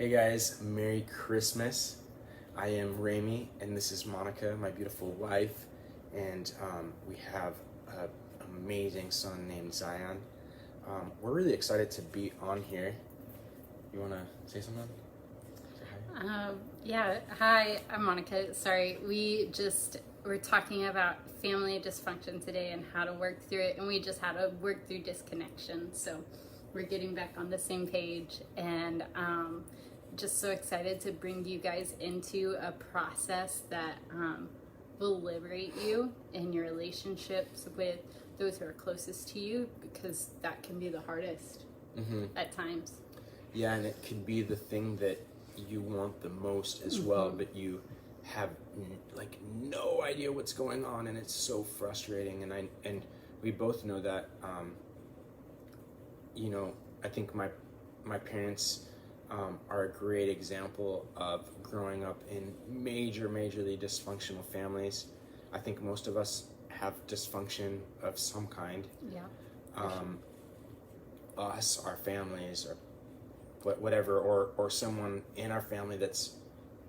Hey guys, Merry Christmas. I am Rami, and this is Monica, my beautiful wife, and we have an amazing son named Zion. We're really excited to be on here. You want to say something? Say hi? Hi, I'm Monica. Sorry, we're talking about family dysfunction today and how to work through it, and we just had to work through disconnection. So we're getting back on the same page, and just so excited to bring you guys into a process that will liberate you in your relationships with those who are closest to you, because that can be the hardest at times. Yeah, and it can be the thing that you want the most as well, but you have like no idea what's going on, and it's so frustrating. And we both know that. I think my parents are a great example of growing up in majorly dysfunctional families. I think most of us have dysfunction of some kind. Yeah. Us, our families, or whatever, or someone in our family that's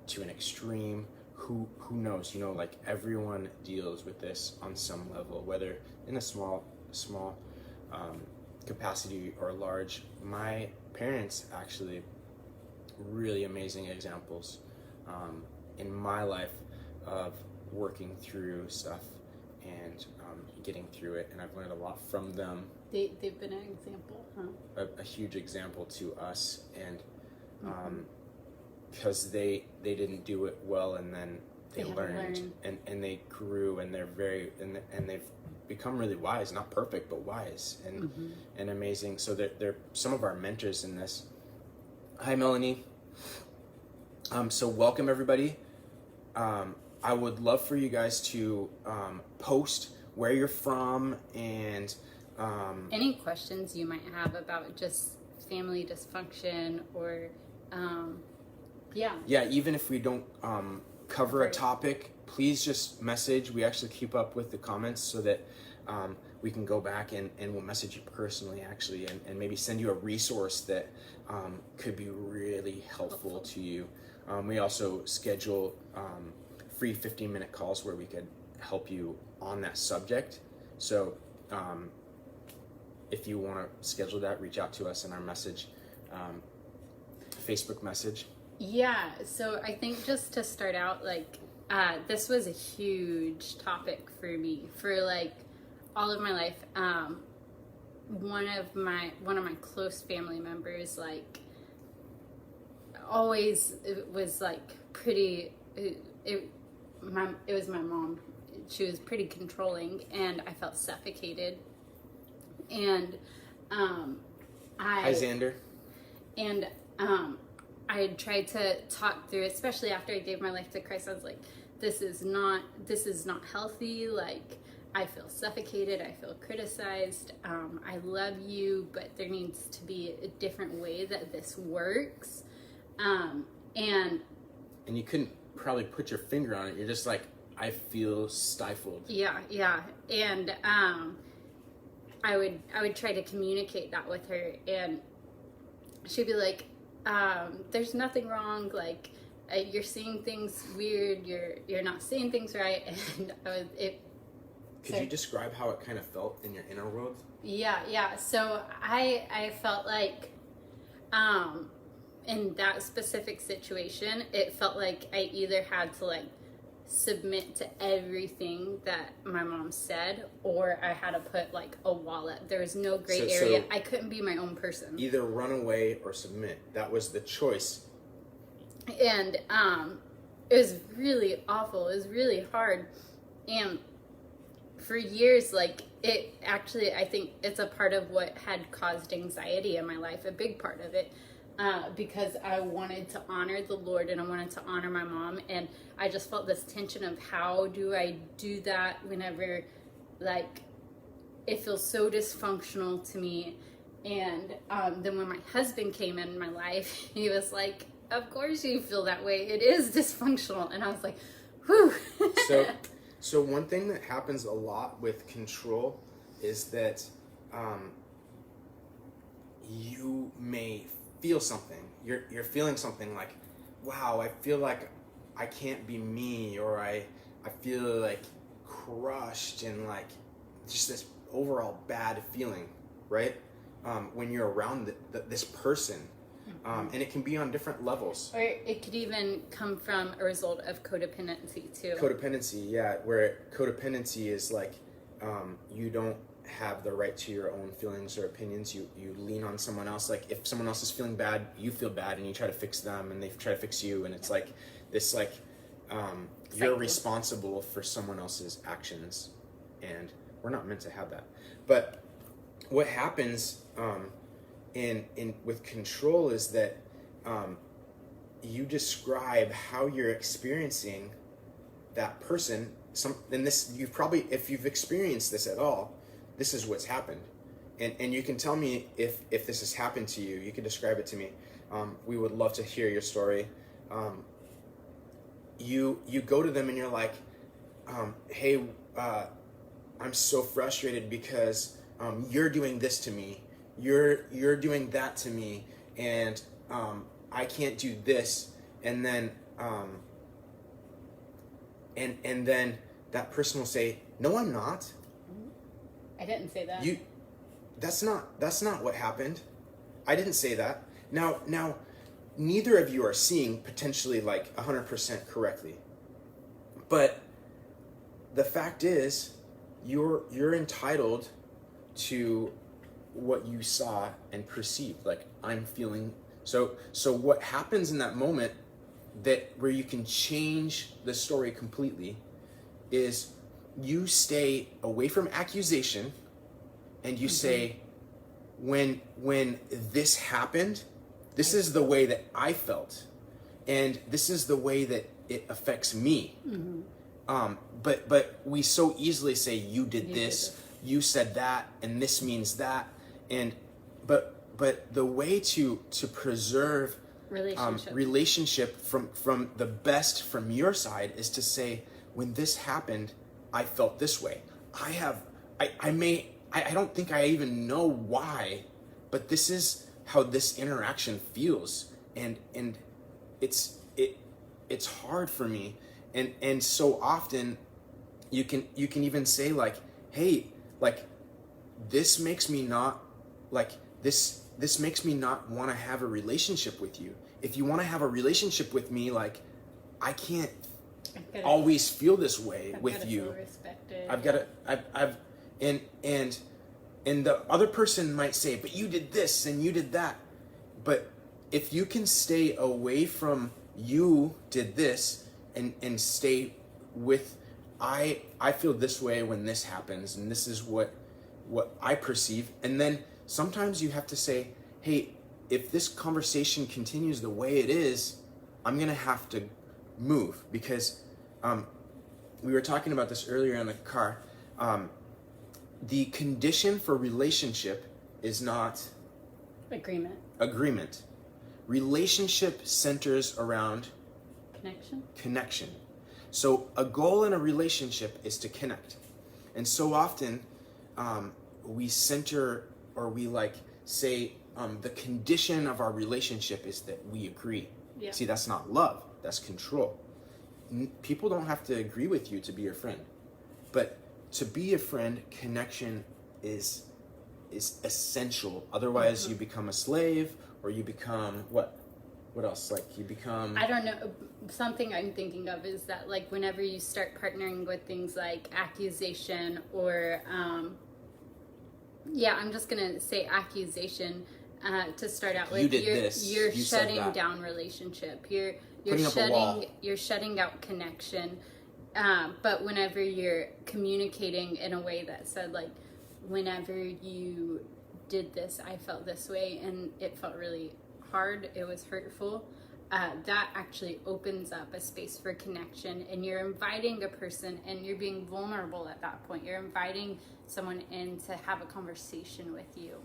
to an extreme. Who knows? Like everyone deals with this on some level, whether in a small capacity or large. My parents actually really amazing examples in my life of working through stuff and getting through it, and I've learned a lot from them. They've been an example, huh? A huge example to us, and because they didn't do it well, and then they learned. And they grew, and they're and they've become really wise, not perfect but wise and amazing. So they're some of our mentors in this. Hi Melanie. So welcome everybody. I would love for you guys to post where you're from and any questions you might have about just family dysfunction or even if we don't cover a topic, please just message. We actually keep up with the comments so that we can go back and we'll message you personally actually, and maybe send you a resource that could be really helpful to you. We also schedule free 15-minute calls where we could help you on that subject. So if you want to schedule that, reach out to us in our message, Facebook message. Yeah, so I think just to start out, this was a huge topic for me for all of my life. One of my close family members always was pretty. It was my mom. She was pretty controlling, and I felt suffocated. And Hi Xander. And I tried to talk through it, especially after I gave my life to Christ. I was like, this is not healthy. I feel suffocated. I feel criticized. I love you, but there needs to be a different way that this works. And you couldn't probably put your finger on it. You're just like, I feel stifled. Yeah. And I would try to communicate that with her, and she'd be like, there's nothing wrong, you're seeing things weird, you're not seeing things right. And Could you describe how it kind of felt in your inner world? Yeah. So I felt in that specific situation, it felt like I either had to submit to everything that my mom said, or I had to put a wall up. There was no gray area. I couldn't be my own person. Either run away or submit. That was the choice. And it was really awful. It was really hard. And for years, it actually, I think it's a part of what had caused anxiety in my life, a big part of it. Because I wanted to honor the Lord, and I wanted to honor my mom, and I just felt this tension of how do I do that whenever it feels so dysfunctional to me. And then when my husband came in my life, he was like, of course you feel that way, it is dysfunctional. And I was like, whew. So one thing that happens a lot with control is that you may feel something you're feeling something like, wow, I feel like I can't be me, or I feel like crushed, and like just this overall bad feeling, right? When you're around this person. And it can be on different levels. Or it could even come from a result of codependency too. Codependency, yeah, where codependency is like you don't have the right to your own feelings or opinions. You lean on someone else. Like if someone else is feeling bad, you feel bad, and you try to fix them, and they try to fix you, and it's like this like you're responsible for someone else's actions, and we're not meant to have that. But what happens in with control is that you describe how you're experiencing that person. And this, you've probably, if you've experienced this at all, this is what's happened. And you can tell me if this has happened to you. You can describe it to me. We would love to hear your story. You go to them and you're like, hey, I'm so frustrated because you're doing this to me. You're doing that to me, and I can't do this. And then and then that person will say, no, I'm not. I didn't say that. That's not what happened. I didn't say that. Now neither of you are seeing potentially like 100% correctly. But the fact is, you're entitled to what you saw and perceived. Like, I'm feeling so what happens in that moment, that where you can change the story completely, is you stay away from accusation, and you say, when this happened, this is the way that I felt, and this is the way that it affects me. But we so easily say, you did this, you said that, and this means that, and but the way to preserve relationship from the best from your side is to say, when this happened, I felt this way. I don't think I even know why, but this is how this interaction feels, and it's hard for me, and so often you can even say like, hey, like this makes me not like this makes me not want to have a relationship with you. If you want to have a relationship with me, like I can't always feel this way with you. Feel respected. I've and the other person might say, but you did this and you did that. But if you can stay away from you did this and stay with I feel this way when this happens, and this is what I perceive, and then sometimes you have to say, hey, if this conversation continues the way it is, I'm gonna have to move, because we were talking about this earlier in the car. The condition for relationship is not agreement. Relationship centers around connection. So a goal in a relationship is to connect. And so often we center, or we like say the condition of our relationship is that we agree. Yeah. See, that's not love, that's control. People don't have to agree with you to be your friend. But to be a friend, connection is essential. Otherwise, you become a slave, or you become what else? Like you become, I don't know. Something I'm thinking of is that like whenever you start partnering with things like accusation or I'm just gonna say accusation to start out with. You're shutting down relationship. You're shutting out connection. But whenever you're communicating in a way that said like, whenever you did this, I felt this way, and it felt really hard, it was hurtful, that actually opens up a space for connection, and you're inviting a person, and you're being vulnerable at that point. You're inviting someone in to have a conversation with you.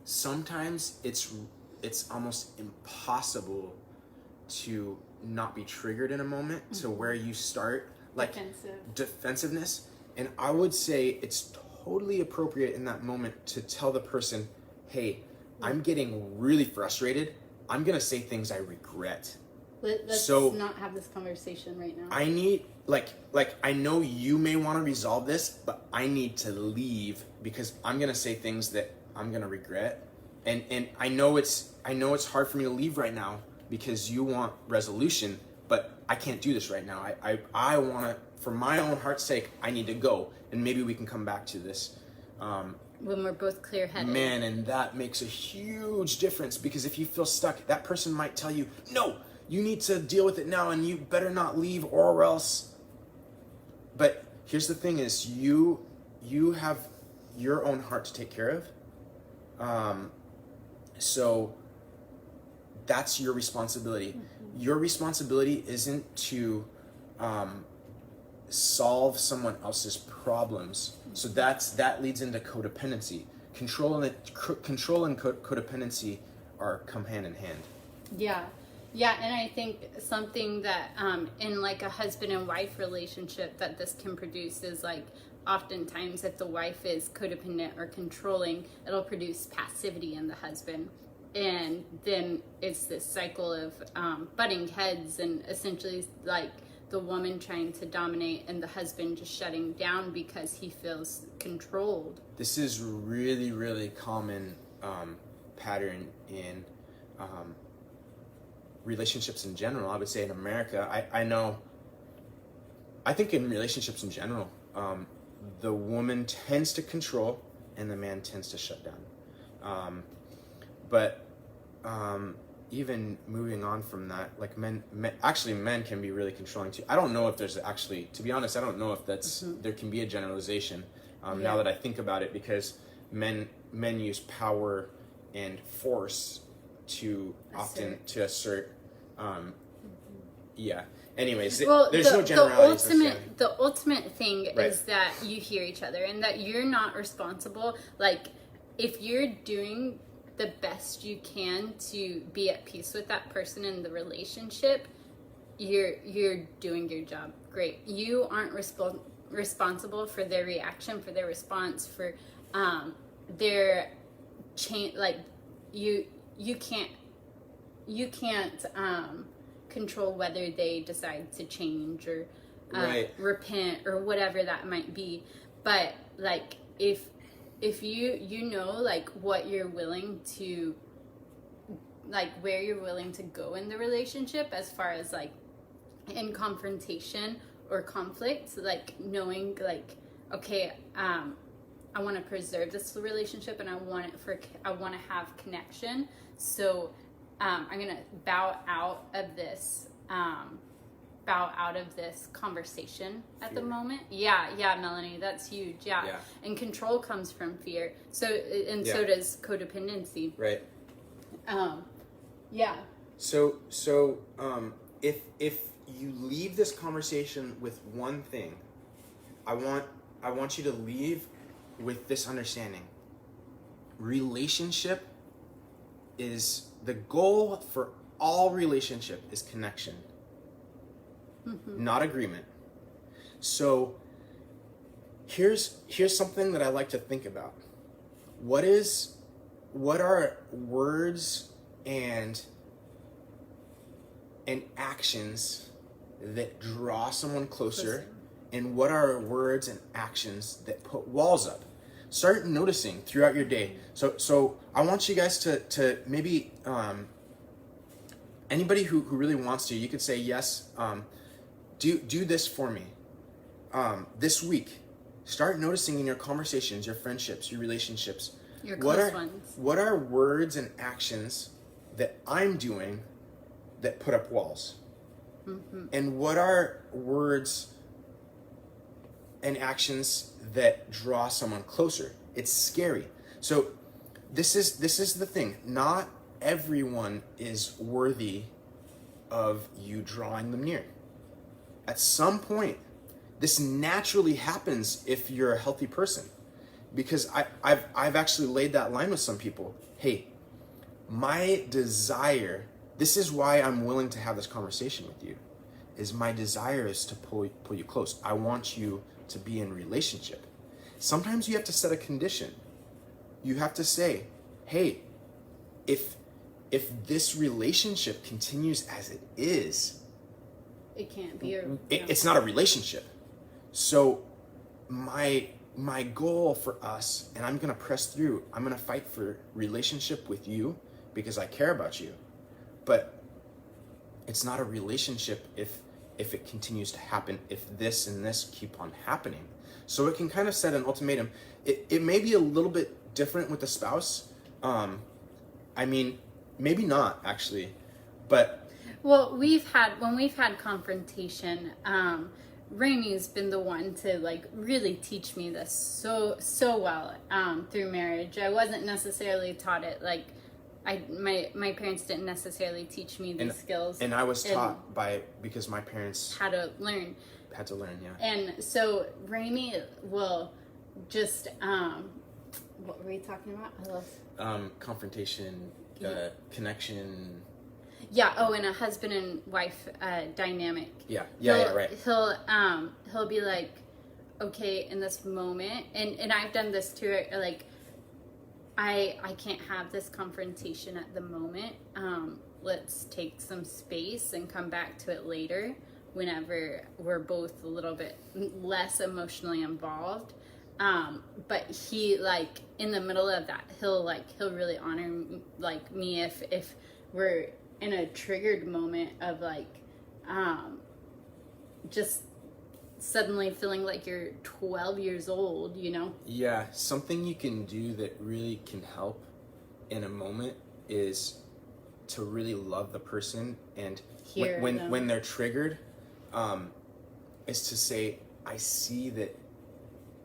Sometimes it's almost impossible to not be triggered in a moment, to where you start like defensiveness. And I would say it's totally appropriate in that moment to tell the person, hey, I'm getting really frustrated. I'm gonna say things I regret. Let's So not have this conversation right now. I need like I know you may want to resolve this, but I need to leave because I'm gonna say things that I'm gonna regret, and I know it's hard for me to leave right now because you want resolution, but I can't do this right now. I want to, for my own heart's sake, I need to go, and maybe we can come back to this. When we're both clear-headed. Man, and that makes a huge difference because if you feel stuck, that person might tell you, no, you need to deal with it now and you better not leave or else. But here's the thing is you have your own heart to take care of. So that's your responsibility. Mm-hmm. Your responsibility isn't to solve someone else's problems. So that leads into codependency. Control and codependency come hand in hand. Yeah, and I think something that in like a husband and wife relationship that this can produce is like oftentimes if the wife is codependent or controlling, it'll produce passivity in the husband. And then it's this cycle of butting heads and essentially like the woman trying to dominate and the husband just shutting down because he feels controlled. This is really, really common pattern in relationships in general. I would say in America, I think in relationships in general, the woman tends to control and the man tends to shut down. But even moving on from that, like men can be really controlling too. I don't know if there's actually, to be honest, I don't know if that's there can be a generalization now that I think about it, because men use power and force to assert. Anyways, there's no generality. The ultimate thing is that you hear each other and that you're not responsible. Like if you're doing the best you can to be at peace with that person in the relationship, you're doing your job great. You aren't responsible for their reaction, for their response, for their change. Like you can't control whether they decide to change or repent or whatever that might be. But like if you know like what you're willing to, like where you're willing to go in the relationship as far as like in confrontation or conflict, like knowing like, okay, I want to preserve this relationship and I want to have connection. So I'm going to bow out of this conversation at the moment. Yeah, Melanie, that's huge. Yeah. And control comes from fear. So does codependency. Right. Yeah. So if you leave this conversation with one thing, I want you to leave with this understanding. Relationship is the goal for all relationship is connection. Not agreement. So here's something that I like to think about. What are words and actions that draw someone closer, and what are words and actions that put walls up? Start noticing throughout your day. So I want you guys to maybe anybody who really wants to, you could say yes. Do this for me. This week, start noticing in your conversations, your friendships, your relationships, your close ones. What are words and actions that I'm doing that put up walls? And what are words and actions that draw someone closer? It's scary. So this is the thing. Not everyone is worthy of you drawing them near. At some point, this naturally happens if you're a healthy person, because I've actually laid that line with some people. Hey, my desire, this is why I'm willing to have this conversation with you, is my desire is to pull you close. I want you to be in relationship. Sometimes you have to set a condition. You have to say, hey, if if this relationship continues as it is, it can't be it's not a relationship. So my goal for us, and I'm going to press through, I'm going to fight for relationship with you because I care about you. But it's not a relationship if it continues to happen, if this and this keep on happening. So it can kind of set an ultimatum. It may be a little bit different with the spouse. I mean, maybe not actually, but well, when we've had confrontation, Rainey's been the one to like really teach me this so well through marriage. I wasn't necessarily taught it. Like my parents didn't necessarily teach me these skills, and I was taught because my parents had to learn. Yeah. And so Rainey will just what were we talking about? I love confrontation, connection. Yeah. Oh, and a husband and wife dynamic. Yeah. Right. He'll be like, okay, in this moment, and I've done this too. Like, I can't have this confrontation at the moment. Let's take some space and come back to it later, whenever we're both a little bit less emotionally involved. But he, like, in the middle of that, he'll really honor like me if we're in a triggered moment of like just suddenly feeling like you're 12 years old, you know? Yeah, something you can do that really can help in a moment is to really love the person, and when they're triggered, is to say, I see that,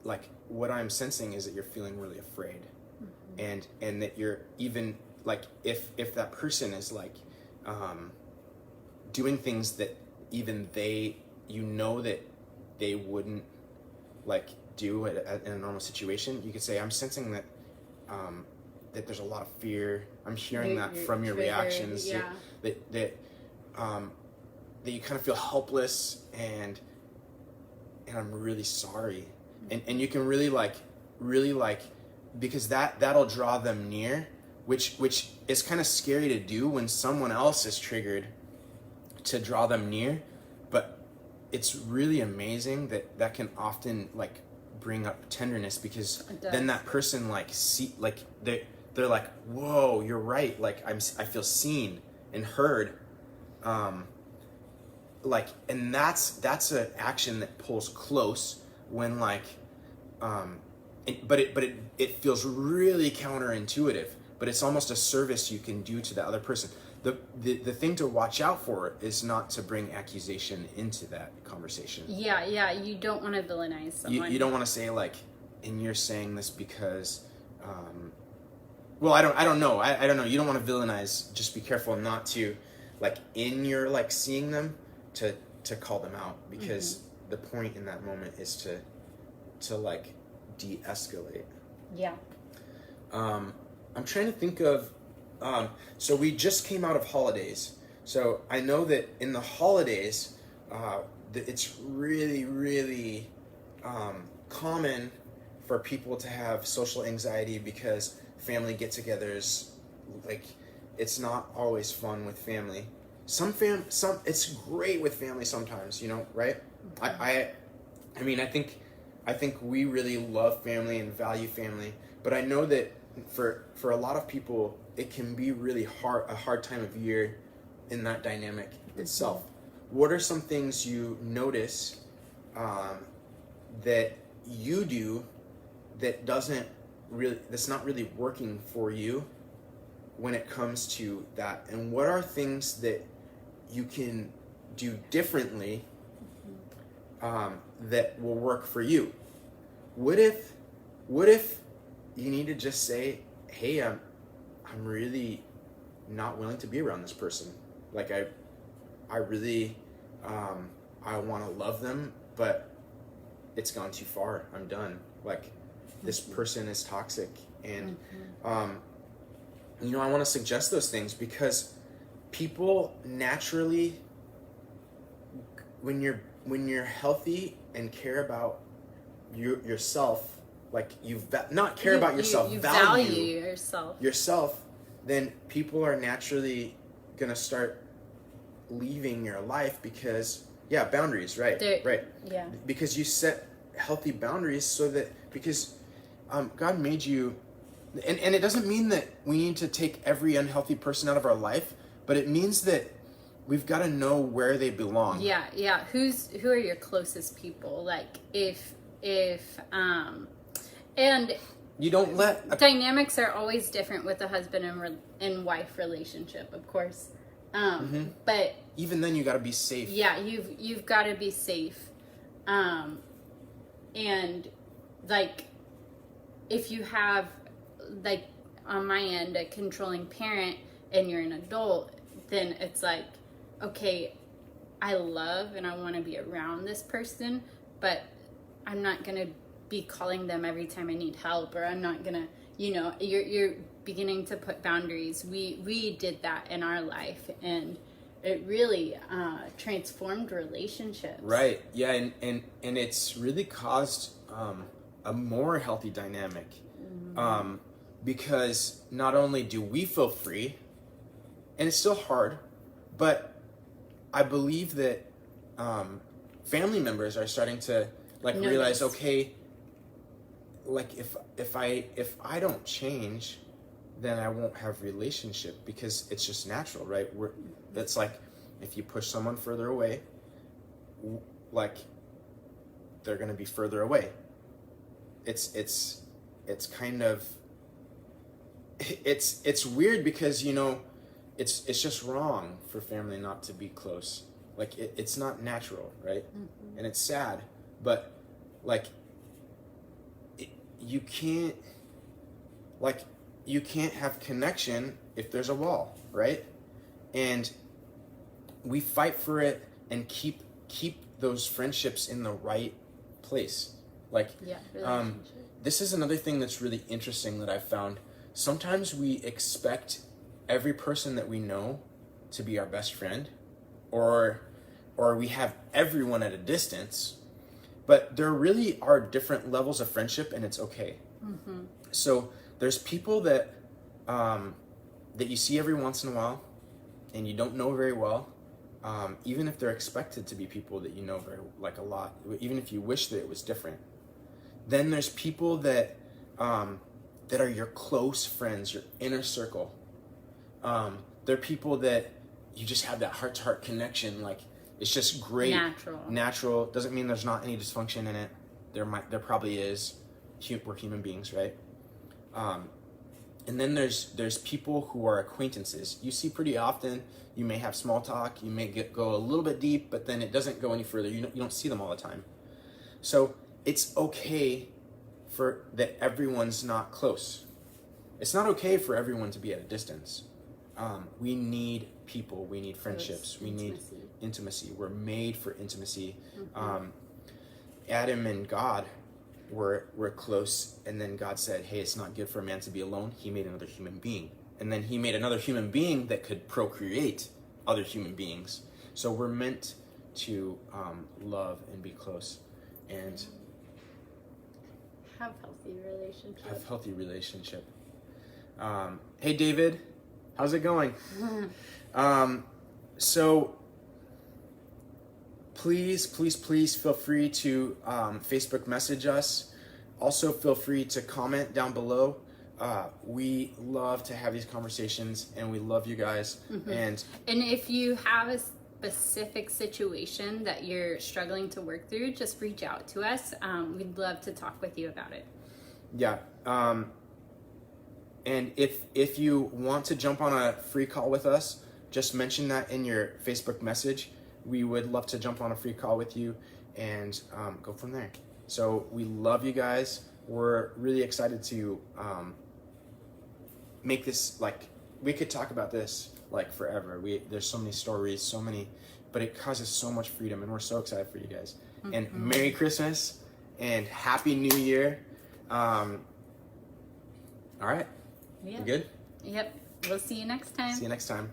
like, what I'm sensing is that you're feeling really afraid. Mm-hmm. and that you're even, like, if that person is like doing things that even they, you know, that they wouldn't like do in a normal situation, you could say, I'm sensing that that there's a lot of fear. I'm hearing that from your reactions. Yeah. That you kind of feel helpless, and I'm really sorry. And you can really like because that'll draw them near, which is kind of scary to do when someone else is triggered, to draw them near. But it's really amazing that can often like bring up tenderness, because then that person like they're like, whoa, you're right, like I feel seen and heard, like, and that's an action that pulls close when like but it feels really counterintuitive, but it's almost a service you can do to the other person. The thing to watch out for is not to bring accusation into that conversation. Yeah, you don't want to villainize someone. You don't want to say like, and you're saying this because well, I don't know. I don't know. You don't want to villainize. Just be careful not to, like, in your like seeing them, to call them out, because the point in that moment is to like de-escalate. Yeah. I'm trying to think of so we just came out of holidays. So I know that in the holidays it's really, really common for people to have social anxiety, because family get-togethers, like, it's not always fun with family. Some it's great with family sometimes, you know, right? I mean, I think we really love family and value family, but I know that for a lot of people it can be really a hard time of year in that dynamic itself. What are some things you notice that you do that's not really working for you when it comes to that? And what are things that you can do differently that will work for you? What if you need to just say, hey, I'm really not willing to be around this person. Like, I really I want to love them, but it's gone too far. I'm done. Like, this person is toxic. And you know, I want to suggest those things, because people naturally, when you're healthy and care about yourself, like, you not care about yourself, you value yourself, then people are naturally gonna start leaving your life because boundaries, right? Right. Yeah. Because you set healthy boundaries so that because God made you, and it doesn't mean that we need to take every unhealthy person out of our life, but it means that we've got to know where they belong. Yeah. Who are your closest people? Like and you don't let dynamics are always different with a husband and wife relationship, of course. But even then, you got to be safe. Yeah, you've got to be safe, and like if you have like on my end a controlling parent and you're an adult, then it's like, okay, I love and I want to be around this person, but I'm not gonna be calling them every time I need help, or I'm not gonna, you're beginning to put boundaries. We did that in our life, and it really transformed relationships. Right. Yeah, and it's really caused a more healthy dynamic, because not only do we feel free, and it's still hard, but I believe that family members are starting to realize, okay, like if I don't change, then I won't have relationship, because it's just natural, right? It's like if you push someone further away, like they're gonna be further away. It's kind of it's weird because it's just wrong for family not to be close. Like it's not natural, right? Mm-hmm. And it's sad, but you can't have connection if there's a wall, right? And we fight for it and keep those friendships in the right place. This is another thing that's really interesting that I've found. Sometimes we expect every person that we know to be our best friend, or we have everyone at a distance, but there really are different levels of friendship, and it's okay. Mm-hmm. So there's people that you see every once in a while and you don't know very well, even if they're expected to be people that you know very a lot, even if you wish that it was different. Then there's people that are your close friends, your inner circle. They're people that you just have that heart-to-heart connection. Like, it's just great. Natural. Doesn't mean there's not any dysfunction in it. There probably is. We're human beings, right? And then there's people who are acquaintances. You see pretty often. You may have small talk. You may go a little bit deep, but then it doesn't go any further. You don't see them all the time. So it's okay for that everyone's not close. It's not okay for everyone to be at a distance. We need people. We need friendships. We need intimacy. We're made for intimacy. Mm-hmm. Adam and God were close, and then God said, hey, it's not good for a man to be alone. He made another human being. And then he made another human being that could procreate other human beings. So we're meant to love and be close and have healthy relationship. Hey, David, how's it going? So please feel free to Facebook message us. Also, feel free to comment down below. We love to have these conversations, and we love you guys. Mm-hmm. And if you have a specific situation that you're struggling to work through, just reach out to us. We'd love to talk with you about it. Yeah. And if you want to jump on a free call with us, just mention that in your Facebook message. We would love to jump on a free call with you and go from there. So we love you guys. We're really excited to make this, we could talk about this forever. There's so many stories, but it causes so much freedom, and we're so excited for you guys. Mm-hmm. And Merry Christmas and Happy New Year. All right. Yeah. You good? Yep. We'll see you next time.